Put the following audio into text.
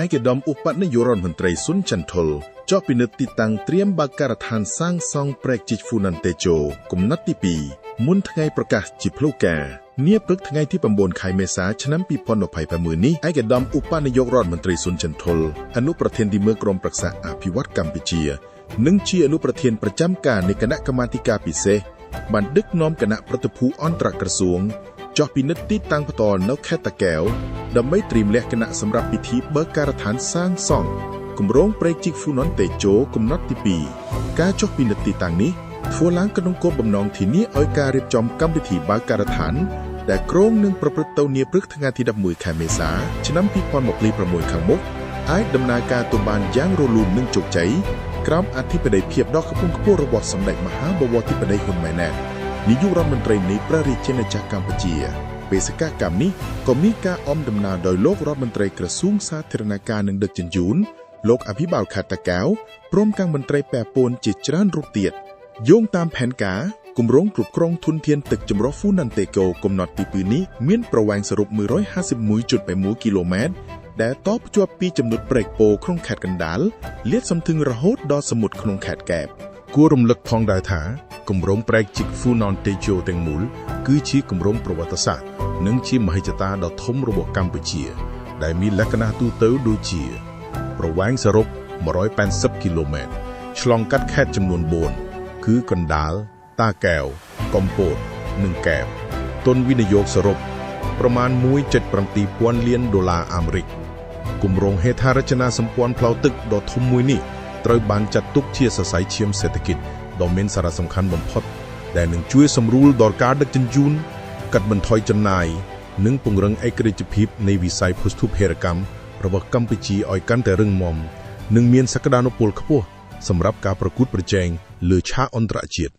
ឯកឧត្តមឧបនាយករដ្ឋមន្ត្រីស៊ុនចាន់ថុលចុះពិនិត្យទីតាំងត្រៀមបើកការដ្ឋានសាងសង់ព្រែកជីកហ្វូណាន់តេជោគំនិតទី2មុនថ្ងៃប្រកាសជាផ្លូវការនាព្រឹកថ្ងៃទី9ខែមេសាឆ្នាំ2026នេះឯកឧត្តមឧបនាយករដ្ឋមន្ត្រីស៊ុនចាន់ថុលអនុប្រធានទី1ក្រុមប្រឹក្សាអភិវឌ្ឍកម្ពុជានិងជាអនុប្រធានប្រចាំការនៃគណៈកម្មាធិការពិសេសបានដឹកនាំគណៈប្រតិភូអន្តរក្រសួងចុះពិនិត្យទីតាំងផ្ទាល់នៅខេត្តតាកែវដើម្បីត្រៀមលក្ខណៈសម្រាប់ពិធីបើកការដ្ឋានសាងសង់គម្រោងព្រែកជីកហ្វូណាន់តេជោកំណត់ទី2ការចុះពិនិត្យទីតាំងនេះធ្វើឡើងក្នុងគោលបំណងធានាឲ្យការរៀបចំកម្មវិធីបើកការដ្ឋានដែលគ្រោងនឹងប្រព្រឹត្តទៅនាព្រឹកថ្ងៃទី11ខែមេសាឆ្នាំ2026ខាងមុខអាចដំណើរការទៅបានយ៉ាងរលូននិងជោគជ័យក្រោមអធិបតីភាពដ៏ខ្ពង់ខ្ពស់របស់សម្ដេចមហាបវរធិបតីហ៊ុនម៉ាណែតនាយករដ្ឋមន្ត្រីនៃព្រះរាជាណាចក្រកម្ពុជាបេសកកម្មនេះក៏មានការអមដំណើរដោយលោករដ្ឋមន្ត្រីក្រសួងសាធារណការនិងដឹកជញ្ជូនលោកអភិបាលខេត្តតាកែវព្រមទាំងមន្ត្រីពាក់ព័ន្ធជាច្រើនរូបទៀតយោងតាមផែនការគម្រោងគ្រប់គ្រងធនធានទឹកចម្រុះហ្វូណាន់តេជោកំណត់ទី2នេះមានប្រវែងសរុប 151.81 គីឡូម៉ែត្រដែលតភ្ជាប់ពីចំណុចព្រែកពោក្នុងខេត្តកណ្ដាលលាតសន្ធឹងរហូតដល់សមុទ្រក្នុងខេត្តកែបគួររំលឹកផងដែរថាគម្រោងព្រែកជីកហ្វូណាន់តេជោទាំងមូលគឺជាគម្រោងប្រវត្តិសាស្ត្រនិងជាមហិច្ឆតាដ៏ធំរបស់កម្ពុជាដែលមានលក្ខណៈទូទៅដូចជាប្រវែងសរុប180គីឡូម៉ែត្រឆ្លងកាត់ខេត្តចំនួន4គឺកណ្ដាលតាកែវកំពតនិងកែបទុនវិនិយោគសរុបប្រមាណ 1.7 ពាន់លានដុល្លារអាមេរិកគម្រោងហេដ្ឋារចនាសម្ព័ន្ធផ្លូវទឹកដ៏ធំមួយនេះត្រូវបានចាត់ទុកជាសរសៃឈាមសេដ្ឋកិច្ចដ៏មានសារៈសំខាន់បំផុតដែលនឹងជួយសម្រួលដល់ការដឹកជញ្ជូនកាត់បន្ថយចំណាយនិងពង្រឹងឯករាជ្យភាពនៃវិស័យភស្តុភារកម្មរបស់កម្ពុជាឲ្យកាន់តែរឹងមាំនិងមានសក្តានុពលខ្ពស់សម្រាប់ការប្រកួតប្រជែងលើឆាកអន្តរជាតិ